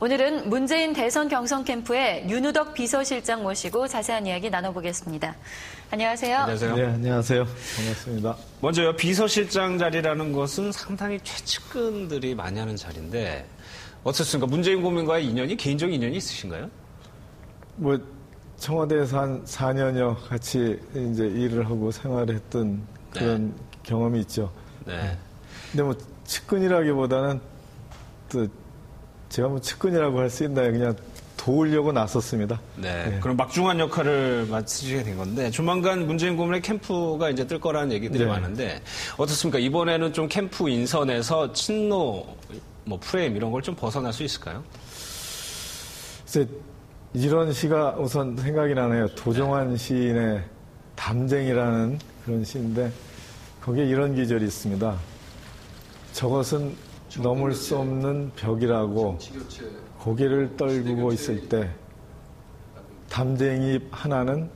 오늘은 문재인 대선 경선 캠프의 윤우덕 비서실장 모시고 자세한 이야기 나눠보겠습니다. 안녕하세요. 안녕하세요. 네, 안녕하세요. 반갑습니다. 먼저요, 비서실장 자리라는 것은 상당히 최측근들이 많이 하는 자리인데 어떻습니까? 문재인 고민과의 인연이, 개인적인 인연이 있으신가요? 청와대에서 한 4년여 같이 이제 일을 하고 생활을 했던 그런 경험이 있죠. 네. 근데 측근이라기보다는 또 제가 측근이라고 할 수 있나요? 그냥 도우려고 나섰습니다. 네. 그럼 막중한 역할을 맡으시게 된 건데, 조만간 문재인 고문의 캠프가 이제 뜰 거라는 얘기들이 많은데, 어떻습니까? 이번에는 좀 캠프 인선에서 친노, 프레임 이런 걸 좀 벗어날 수 있을까요? 글쎄, 이런 시가 우선 생각이 나네요. 도종환 시인의 담쟁이라는 그런 시인데, 거기에 이런 기절이 있습니다. 저것은 넘을 수 없는 벽이라고 고개를 떨구고 있을 때 담쟁이 하나는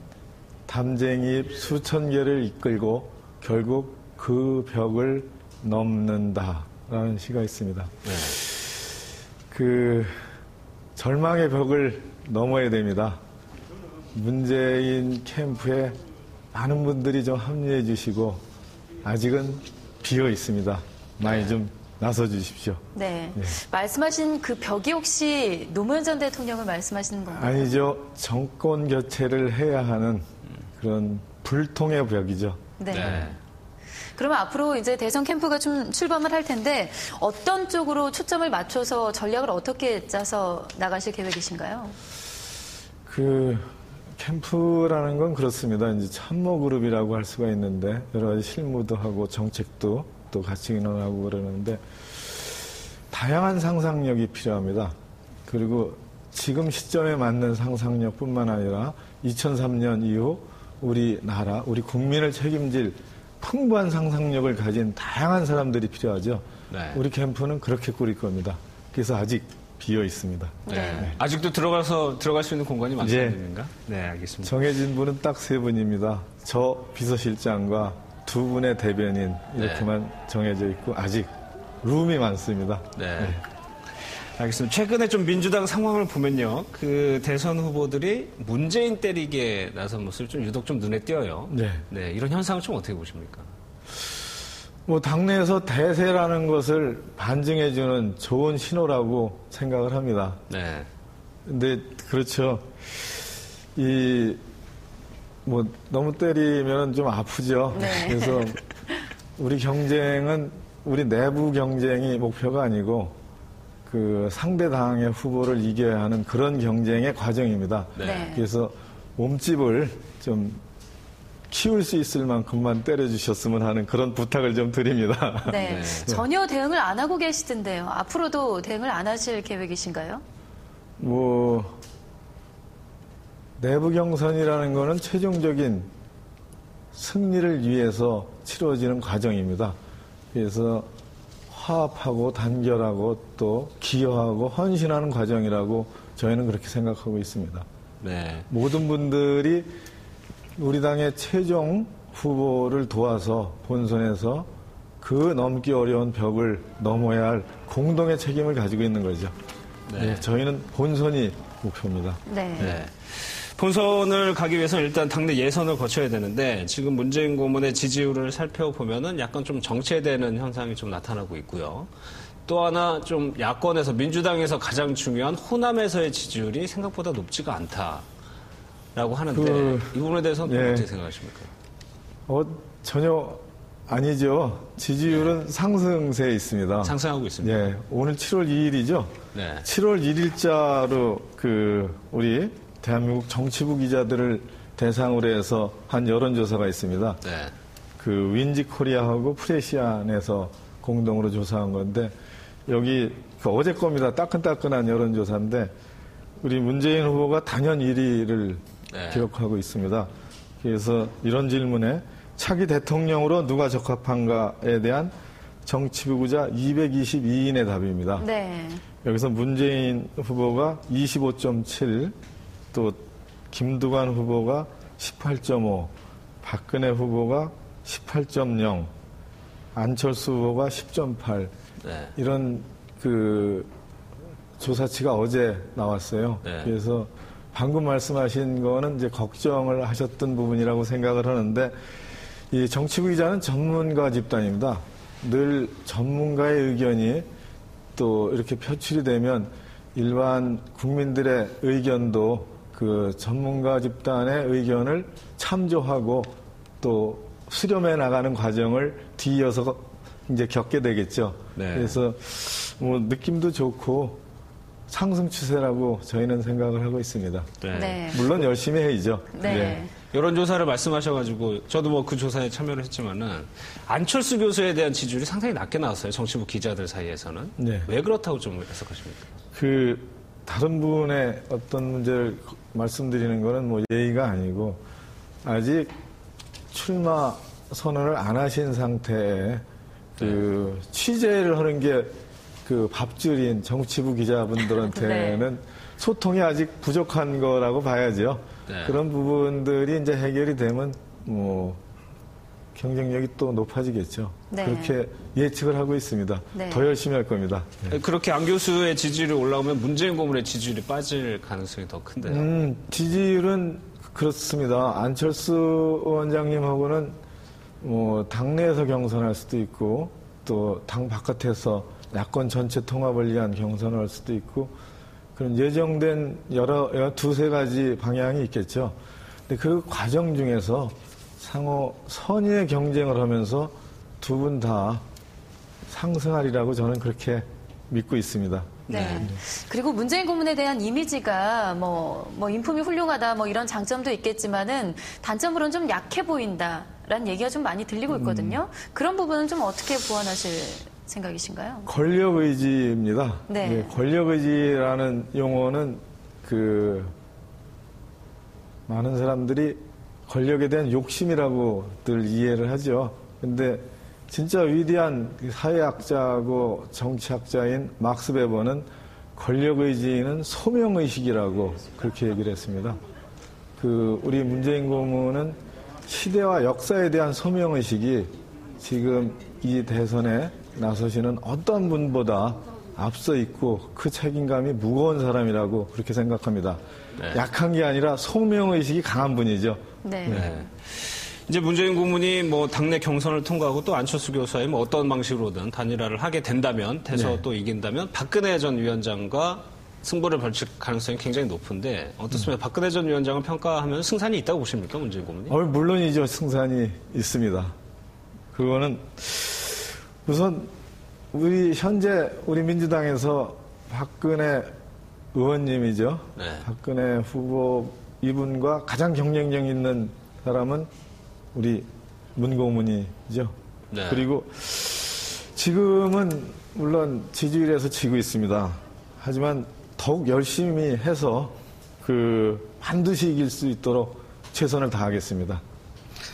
담쟁이 수천 개를 이끌고 결국 그 벽을 넘는다라는 시가 있습니다. 그 절망의 벽을 넘어야 됩니다. 문재인 캠프에 많은 분들이 좀 합류해 주시고 아직은 비어 있습니다. 많이 좀 나서 주십시오. 네. 말씀하신 그 벽이 혹시 노무현 전 대통령을 말씀하시는 건가요? 아니죠. 정권 교체를 해야 하는 그런 불통의 벽이죠. 네. 그러면 앞으로 이제 대선 캠프가 좀 출범을 할 텐데 어떤 쪽으로 초점을 맞춰서 전략을 어떻게 짜서 나가실 계획이신가요? 캠프라는 건 그렇습니다. 이제 참모 그룹이라고 할 수가 있는데 여러 가지 실무도 하고 정책도 또 같이 의논하고 그러는데 다양한 상상력이 필요합니다. 그리고 지금 시점에 맞는 상상력뿐만 아니라 2003년 이후 우리나라, 우리 국민을 책임질 풍부한 상상력을 가진 다양한 사람들이 필요하죠. 네. 우리 캠프는 그렇게 꾸릴 겁니다. 그래서 아직 비어 있습니다. 네. 아직도 들어갈 수 있는 공간이 많습니까? 네, 알겠습니다. 정해진 분은 딱 3분입니다. 저 비서실장과 2분의 대변인 이렇게만 정해져 있고 아직 룸이 많습니다. 네. 알겠습니다. 최근에 좀 민주당 상황을 보면요, 그 대선 후보들이 문재인 때리게 나선 모습이 좀 유독 좀 눈에 띄어요. 네. 이런 현상을 좀 어떻게 보십니까? 당내에서 대세라는 것을 반증해주는 좋은 신호라고 생각을 합니다. 네. 근데 그렇죠. 너무 때리면 좀 아프죠. 네. 그래서 우리 경쟁은 우리 내부 경쟁이 목표가 아니고 그 상대 당의 후보를 이겨야 하는 그런 경쟁의 과정입니다. 네. 그래서 몸집을 좀 키울 수 있을 만큼만 때려주셨으면 하는 그런 부탁을 좀 드립니다. 네. 전혀 대응을 안 하고 계시던데요. 앞으로도 대응을 안 하실 계획이신가요? 내부 경선이라는 거는 최종적인 승리를 위해서 치러지는 과정입니다. 그래서 화합하고 단결하고 또 기여하고 헌신하는 과정이라고 저희는 그렇게 생각하고 있습니다. 네. 모든 분들이 우리 당의 최종 후보를 도와서 본선에서 그 넘기 어려운 벽을 넘어야 할 공동의 책임을 가지고 있는 거죠. 네. 저희는 본선이 목표입니다. 네. 본선을 가기 위해서는 일단 당내 예선을 거쳐야 되는데 지금 문재인 고문의 지지율을 살펴보면은 약간 좀 정체되는 현상이 좀 나타나고 있고요. 또 하나 좀 야권에서 민주당에서 가장 중요한 호남에서의 지지율이 생각보다 높지가 않다라고 하는데 이 부분에 대해서는 어떻게 생각하십니까? 전혀 아니죠. 지지율은 상승세에 있습니다. 상승하고 있습니다. 네, 오늘 7월 2일이죠. 네. 7월 1일자로 우리 대한민국 정치부 기자들을 대상으로 해서 한 여론조사가 있습니다. 네. 윈지 코리아하고 프레시안에서 공동으로 조사한 건데 여기 어제 겁니다. 따끈따끈한 여론조사인데 우리 문재인 후보가 단연 1위를 기록하고 있습니다. 그래서 이런 질문에 차기 대통령으로 누가 적합한가에 대한 정치부 기자 222인의 답입니다. 네. 여기서 문재인 후보가 25.7, 또 김두관 후보가 18.5, 박근혜 후보가 18.0, 안철수 후보가 10.8 이런 조사치가 어제 나왔어요. 네. 그래서 방금 말씀하신 거는 이제 걱정을 하셨던 부분이라고 생각을 하는데, 이 정치부 기자는 전문가 집단입니다. 늘 전문가의 의견이 또 이렇게 표출이 되면 일반 국민들의 의견도 그 전문가 집단의 의견을 참조하고 또 수렴해 나가는 과정을 뒤이어서 이제 겪게 되겠죠. 네. 그래서 뭐 느낌도 좋고 상승 추세라고 저희는 생각을 하고 있습니다. 네. 네. 물론 열심히 해야죠. 네. 여론조사를 말씀하셔가지고 저도 뭐 그 조사에 참여를 했지만은 안철수 교수에 대한 지지율이 상당히 낮게 나왔어요. 정치부 기자들 사이에서는. 네. 왜 그렇다고 좀 해석하십니까? 그 다른 분의 어떤 문제를 말씀드리는 거는 뭐 예의가 아니고, 아직 출마 선언을 안 하신 상태에 그 취재를 하는 게 그 밥줄인 정치부 기자분들한테는 네. 소통이 아직 부족한 거라고 봐야죠. 네. 그런 부분들이 이제 해결이 되면 뭐 경쟁력이 또 높아지겠죠. 네. 그렇게 예측을 하고 있습니다. 네. 더 열심히 할 겁니다. 그렇게 안 교수의 지지율이 올라오면 문재인 고문의 지지율이 빠질 가능성이 더 큰데요. 지지율은 그렇습니다. 안철수 원장님하고는 뭐 당내에서 경선할 수도 있고 또 당 바깥에서 야권 전체 통합을 위한 경선을 할 수도 있고 그런 예정된 두세 가지 방향이 있겠죠. 근데 그 과정 중에서 상호 선의의 경쟁을 하면서 두 분 다 상승하리라고 저는 그렇게 믿고 있습니다. 네. 그리고 문재인 고문에 대한 이미지가 뭐 인품이 훌륭하다 뭐 이런 장점도 있겠지만은 단점으로는 좀 약해 보인다라는 얘기가 좀 많이 들리고 있거든요. 그런 부분은 좀 어떻게 보완하실 생각이신가요? 권력 의지입니다. 네. 예, 권력 의지라는 용어는 그 많은 사람들이 권력에 대한 욕심이라고들 이해를 하죠. 근데 진짜 위대한 사회학자고 정치학자인 막스 베버는 권력 의지는 소명 의식이라고 그렇게 얘기를 했습니다. 그 우리 문재인 고문은 시대와 역사에 대한 소명 의식이 지금 이 대선에 나서시는 어떤 분보다 앞서 있고 그 책임감이 무거운 사람이라고 그렇게 생각합니다. 네. 약한 게 아니라 소명의식이 강한 분이죠. 네. 네. 이제 문재인 고문이 뭐 당내 경선을 통과하고 또 안철수 교수와의 뭐 어떤 방식으로든 단일화를 하게 된다면, 돼서 네. 또 이긴다면 박근혜 전 위원장과 승부를 벌칠 가능성이 굉장히 높은데 어떻습니까? 박근혜 전 위원장을 평가하면 승산이 있다고 보십니까? 문재인 고문이? 물론이죠. 승산이 있습니다. 그거는 우선 현재 우리 민주당에서 박근혜 의원님이죠. 네. 박근혜 후보 이분과 가장 경쟁력 있는 사람은 우리 문 고문이죠. 네. 그리고 지금은 물론 지지율에서 지고 있습니다. 하지만 더욱 열심히 해서 반드시 이길 수 있도록 최선을 다하겠습니다.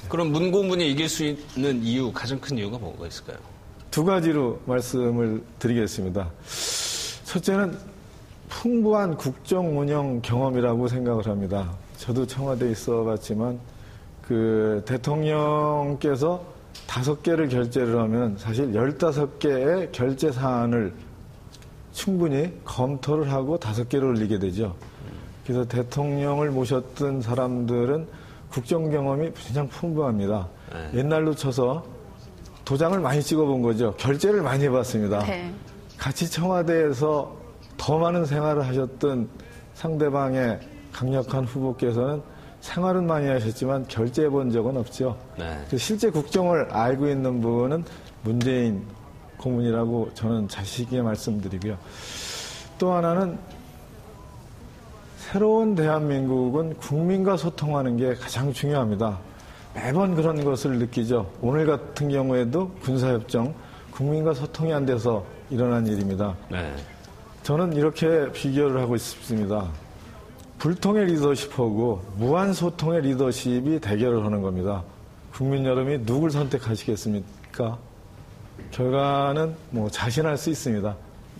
그럼 문 고문이 이길 수 있는 이유, 가장 큰 이유가 뭐가 있을까요? 두 가지로 말씀을 드리겠습니다. 첫째는 풍부한 국정 운영 경험이라고 생각을 합니다. 저도 청와대에 있어 봤지만 대통령께서 5개를 결재를 하면 사실 15개의 결재 사안을 충분히 검토를 하고 5개를 올리게 되죠. 그래서 대통령을 모셨던 사람들은 국정 경험이 굉장히 풍부합니다. 네. 옛날로 쳐서 도장을 많이 찍어본 거죠. 결재를 많이 해봤습니다. 네. 같이 청와대에서 더 많은 생활을 하셨던 상대방의 강력한 후보께서는 생활은 많이 하셨지만 결재해 본 적은 없죠. 네. 실제 국정을 알고 있는 분은 문재인 고문이라고 저는 자신 있게 말씀드리고요. 또 하나는 새로운 대한민국은 국민과 소통하는 게 가장 중요합니다. 매번 그런 것을 느끼죠. 오늘 같은 경우에도 군사협정, 국민과 소통이 안 돼서 일어난 일입니다. 네. 저는 이렇게 비교를 하고 싶습니다. 불통의 리더십하고 무한소통의 리더십이 대결을 하는 겁니다. 국민 여러분이 누굴 선택하시겠습니까? 결과는 자신할 수 있습니다.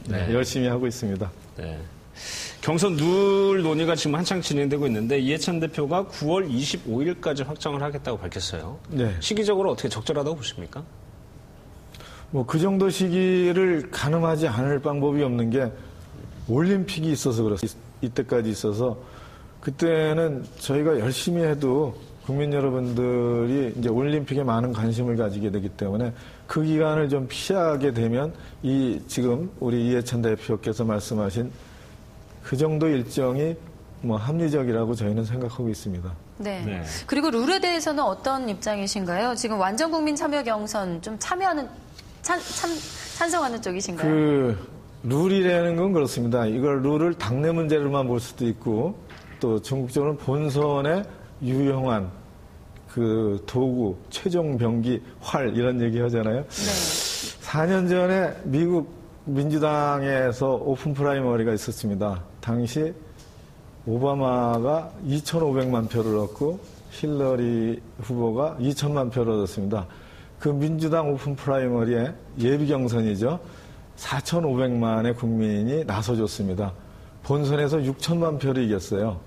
네. 열심히 하고 있습니다. 네. 경선 누울 논의가 지금 한창 진행되고 있는데 이해찬 대표가 9월 25일까지 확정을 하겠다고 밝혔어요. 네. 시기적으로 어떻게 적절하다고 보십니까? 그 정도 시기를 가늠하지 않을 방법이 없는 게 올림픽이 있어서 그렇습니다. 이때까지 있어서 그때는 저희가 열심히 해도 국민 여러분들이 이제 올림픽에 많은 관심을 가지게 되기 때문에 그 기간을 좀 피하게 되면 이 지금 우리 이해찬 대표께서 말씀하신 그 정도 일정이 뭐 합리적이라고 저희는 생각하고 있습니다. 네. 네. 그리고 룰에 대해서는 어떤 입장이신가요? 지금 완전 국민 참여 경선 좀 참여하는 찬성하는 쪽이신가요? 그 룰이라는 건 그렇습니다. 이걸 룰을 당내 문제로만 볼 수도 있고 또 전국적으로는 본선에 유용한 그 도구, 최종 병기, 활 이런 얘기 하잖아요. 네. 4년 전에 미국 민주당에서 오픈 프라이머리가 있었습니다. 당시 오바마가 2,500만 표를 얻고 힐러리 후보가 2,000만 표를 얻었습니다. 그 민주당 오픈 프라이머리의 예비 경선이죠. 4,500만의 국민이 나서줬습니다. 본선에서 6,000만 표를 이겼어요.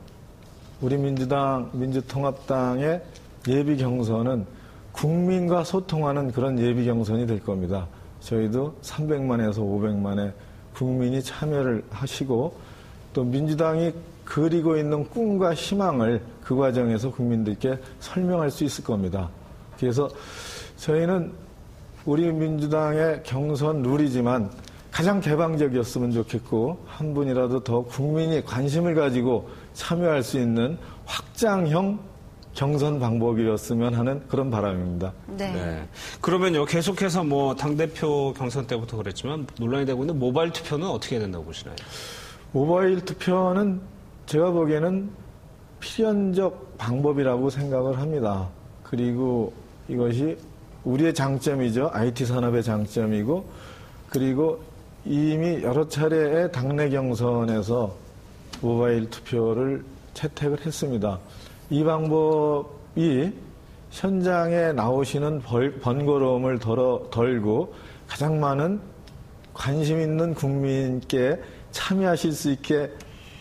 우리 민주당, 민주통합당의 예비 경선은 국민과 소통하는 그런 예비 경선이 될 겁니다. 저희도 300만에서 500만의 국민이 참여를 하시고 또 민주당이 그리고 있는 꿈과 희망을 그 과정에서 국민들께 설명할 수 있을 겁니다. 그래서 저희는 우리 민주당의 경선 룰이지만 가장 개방적이었으면 좋겠고 한 분이라도 더 국민이 관심을 가지고 참여할 수 있는 확장형 경선 방법이었으면 하는 그런 바람입니다. 네. 네. 그러면요, 계속해서 뭐 당대표 경선 때부터 그랬지만 논란이 되고 있는 모바일 투표는 어떻게 해야 된다고 보시나요? 모바일 투표는 제가 보기에는 필연적 방법이라고 생각을 합니다. 그리고 이것이 우리의 장점이죠. IT 산업의 장점이고 그리고 이미 여러 차례의 당내 경선에서 모바일 투표를 채택을 했습니다. 이 방법이 현장에 나오시는 번거로움을 덜고 가장 많은 관심 있는 국민께 참여하실 수 있게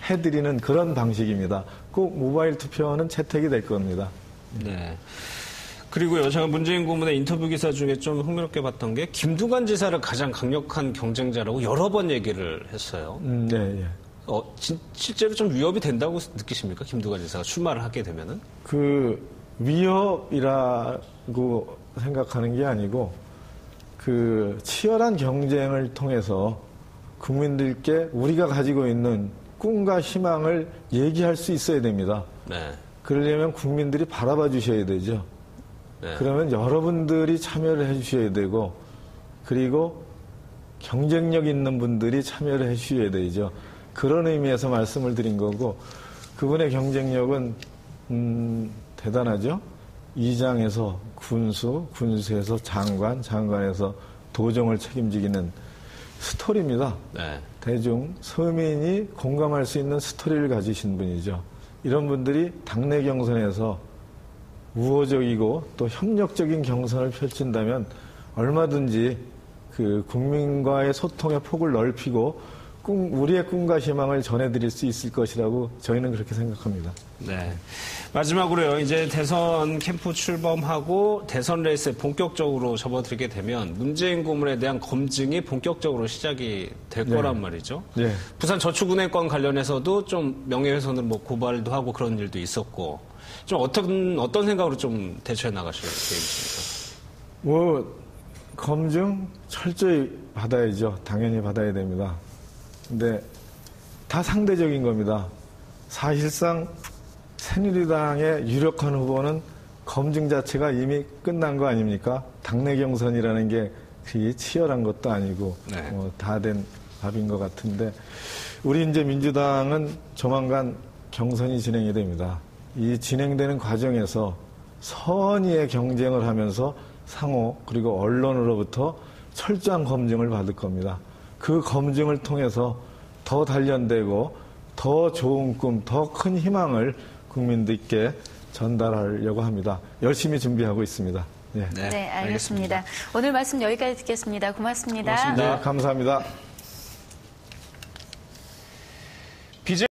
해드리는 그런 방식입니다. 꼭 모바일 투표는 채택이 될 겁니다. 네. 그리고요, 제가 문재인 고문의 인터뷰 기사 중에 좀 흥미롭게 봤던 게 김두관 지사를 가장 강력한 경쟁자라고 여러 번 얘기를 했어요. 네, 예. 실제로 좀 위협이 된다고 느끼십니까? 김두관 지사가 출마를 하게 되면은? 그 위협이라고 생각하는 게 아니고 그 치열한 경쟁을 통해서 국민들께 우리가 가지고 있는 꿈과 희망을 얘기할 수 있어야 됩니다. 네. 그러려면 국민들이 바라봐 주셔야 되죠. 네. 그러면 여러분들이 참여를 해 주셔야 되고 그리고 경쟁력 있는 분들이 참여를 해 주셔야 되죠. 그런 의미에서 말씀을 드린 거고 그분의 경쟁력은 대단하죠. 의장에서 군수, 군수에서 장관, 장관에서 도정을 책임지기는 스토리입니다. 네. 대중, 서민이 공감할 수 있는 스토리를 가지신 분이죠. 이런 분들이 당내 경선에서 우호적이고 또 협력적인 경선을 펼친다면 얼마든지 그 국민과의 소통의 폭을 넓히고 우리의 꿈과 희망을 전해드릴 수 있을 것이라고 저희는 그렇게 생각합니다. 네. 마지막으로요, 이제 대선 캠프 출범하고 대선 레이스에 본격적으로 접어들게 되면 문재인 고문에 대한 검증이 본격적으로 시작이 될 거란 말이죠. 네. 부산 저축은행권 관련해서도 좀 명예훼손으로 뭐 고발도 하고 그런 일도 있었고, 좀 어떤 생각으로 좀 대처해 나가실 계획이십니까? 뭐, 검증 철저히 받아야죠. 당연히 받아야 됩니다. 근데 다 상대적인 겁니다. 사실상 새누리당의 유력한 후보는 검증 자체가 이미 끝난 거 아닙니까? 당내 경선이라는 게 그게 치열한 것도 아니고 네. 다 된 밥인 것 같은데 우리 이제 민주당은 조만간 경선이 진행이 됩니다. 이 진행되는 과정에서 선의의 경쟁을 하면서 상호 그리고 언론으로부터 철저한 검증을 받을 겁니다. 그 검증을 통해서 더 단련되고 더 좋은 꿈, 더 큰 희망을 국민들께 전달하려고 합니다. 열심히 준비하고 있습니다. 네, 네, 알겠습니다. 오늘 말씀 여기까지 듣겠습니다. 고맙습니다. 고맙습니다. 네, 감사합니다.